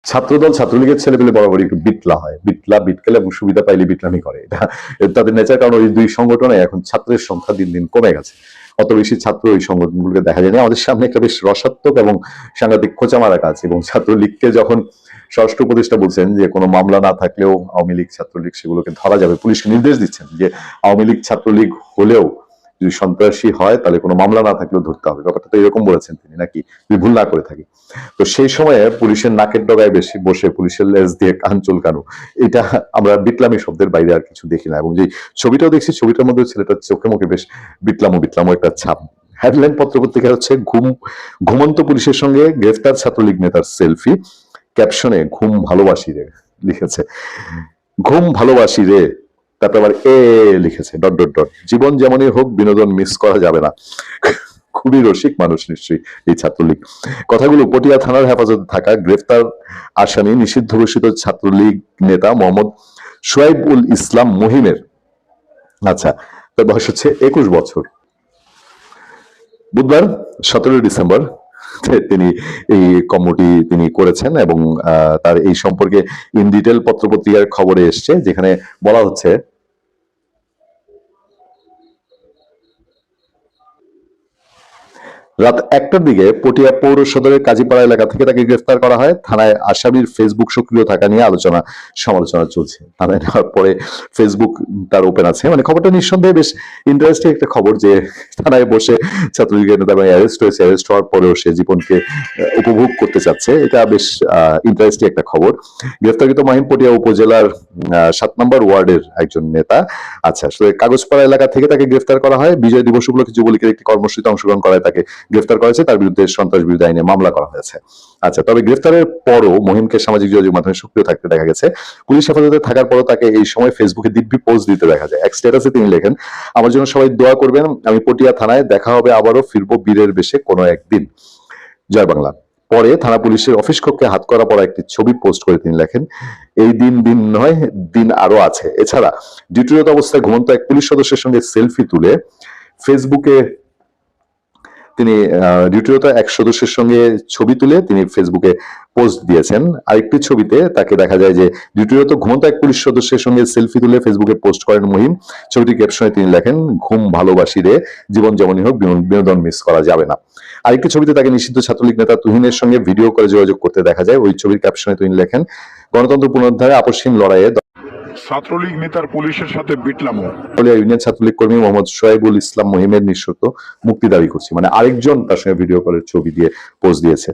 ছাত্রদল ছাত্রলীগের ছেলেপেলে বরাবরই একটু বিটলা হয়, বিটকেলে এবং সুবিধা পাইলে বিটলামি করে, এটা তাদের নেচার। কারণ ওই দুই সংগঠনে এখন ছাত্রের সংখ্যা দিন দিন কমে গেছে, অত বেশি ছাত্র ওই সংগঠনগুলোকে দেখা যায়নি। আমাদের সামনে একটা বেশ রসাত্মক এবং সাংঘাতিক খোঁচা মারা কাজ। এবং ছাত্রলীগকে যখন স্বরাষ্ট্র উপদেষ্টা বলছেন যে কোনো মামলা না থাকলেও আওয়ামী লীগ ছাত্রলীগ সেগুলোকে ধরা যাবে, পুলিশকে নির্দেশ দিচ্ছেন যে আওয়ামী লীগ ছাত্রলীগ হলেও যদি সন্ত্রাসী হয় তাহলে কোনো মামলা না থাকলেও ধরতে হবে, ব্যাপারটা তো এরকম বলেছেন তিনি, নাকি যদি ভুল না করে থাকি। তো সেই সময়ে পুলিশের নাকের ডগায় বেশি বসে পুলিশের লেজ দিয়ে কান চুলকানো, এটা আমরা বিটলামি শব্দের বাইরে আর কিছু দেখি না। এবং যে ছবিটাও দেখছি, ছবিটার মধ্যে ছেলেটার চোখে মুখে বেশ বিটলামো একটা ছাপ। হেডলাইন পত্রপত্রিকা হচ্ছে ঘুমন্ত পুলিশের সঙ্গে গ্রেফতার ছাত্রলীগ নেতার সেলফি, ক্যাপশনে ঘুম ভালোবাসি রে লিখেছে, ঘুম ভালোবাসি রে, তারপর আবার লিখেছে ডট ডট ডট, জীবন যেমনই হোক বিনোদন মিস করা যাবে না। খুবই রসিক মানুষ নিশ্চয়ই এই ছাত্রলীগ। কথাগুলো পটিয়া থানার হেফাজতে থাকা গ্রেফতার আসামি নিষিদ্ধ ঘোষিত ছাত্রলীগ নেতা মোহাম্মদ সোয়াইবুল ইসলাম মহিমের। আচ্ছা, তার বয়স হচ্ছে 21 বছর। বুধবার 17 ডিসেম্বর তিনি এই কর্মটি তিনি করেছেন এবং তার এই সম্পর্কে ইন ডিটেল পত্রপত্রিকার খবরে এসছে, যেখানে বলা হচ্ছে রাত 1টার দিকে পটিয়া পৌর সদরের কাজীপাড়া এলাকা থেকে তাকে গ্রেফতার করা হয়। থানায় আসামির ফেসবুক সক্রিয় থাকা নিয়ে আলোচনা সমালোচনা চলছে। থানায় নেওয়ার পরে ফেসবুক তার ওপেন আছে, মানে খবরটা নিঃসন্দেহে বেশ ইন্টারেস্টিং একটা খবর যে থানায় বসে ছাত্রলীগের নেতা অ্যারেস্ট হয়েছে, অ্যারেস্ট হওয়ার পরেও সে জীবনকে উপভোগ করতে চাচ্ছে, এটা বেশ ইন্টারেস্টিং একটা খবর। গ্রেফতারকৃত মাহিম পটিয়া উপজেলার 7 নম্বর ওয়ার্ডের একজন নেতা। আচ্ছা, আসলে কাগজপাড়া এলাকা থেকে তাকে গ্রেফতার করা হয়। বিজয় দিবস উপলক্ষে যুবলীগের একটি কর্মসূচিতে অংশগ্রহণ করায় তাকে গ্রেফতার করা হয়েছে, তার বিরুদ্ধে সন্ত্রাস বিরোধী আইনে মামলা করা হয়েছে। আচ্ছা, তবে গ্রেফতারের পরও মহিমকে সামাজিক যোগাযোগ মাধ্যমে সক্রিয় থাকতে দেখা গেছে। পুলিশ হেফাজতে থাকার পরও তাকে এই সময় ফেসবুকে দিব্যি পোস্ট দিতে দেখা যায়। এক স্ট্যাটাসে তিনি লেখেন, আমার জন্য সবাই দোয়া করবেন, আমি পটিয়া থানায়, দেখা হবে আবারও, ফিরবো বীরের বেশে কোনো একদিন, জয় বাংলা। পরে থানা পুলিশের অফিস কক্ষে হাত করা পড়া একটি ছবি পোস্ট করে তিনি লেখেন, এই দিন নয়, দিন আরো আছে। এছাড়া ডিউটিরত অবস্থায় ঘুমন্ত এক পুলিশ সদস্যের সঙ্গে সেলফি তুলে ফেসবুকে তিনি ডিউটিরত এক সদস্যের সঙ্গে ছবি তুলে তিনি ফেসবুকে পোস্ট দিয়েছেন। আরেকটি ছবিতে তাকে দেখা যায় যে ডিউটিরত ঘুমন্ত এক পুলিশ সদস্যের সঙ্গে সেলফি তুলে ফেসবুকে পোস্ট করেন মহিম। ছবিটির ক্যাপশনে তিনি লেখেন, ঘুম ভালোবাসি রে, জীবন যেমনই হোক বিনোদন মিস করা যাবে না। আরেকটি ছবিতে তাকে নিষিদ্ধ ছাত্রলীগ নেতা তুহিনের সঙ্গে ভিডিও করে যোগাযোগ করতে দেখা যায়। ওই ছবির ক্যাপশনে তিনি লেখেন, গণতন্ত্র পুনরুদ্ধারে আপসহীন লড়াইয়ে ছাত্রলীগ নেতার পুলিশের সাথে বিটলামো। ইউনিয়ন ছাত্রলীগ কর্মী মোহাম্মদ সোয়াইবুল ইসলাম মহিমের নিঃশর্ত মুক্তি দাবি করছি, মানে আরেকজন তার সঙ্গে ভিডিও কলের ছবি দিয়ে পোস্ট দিয়েছে।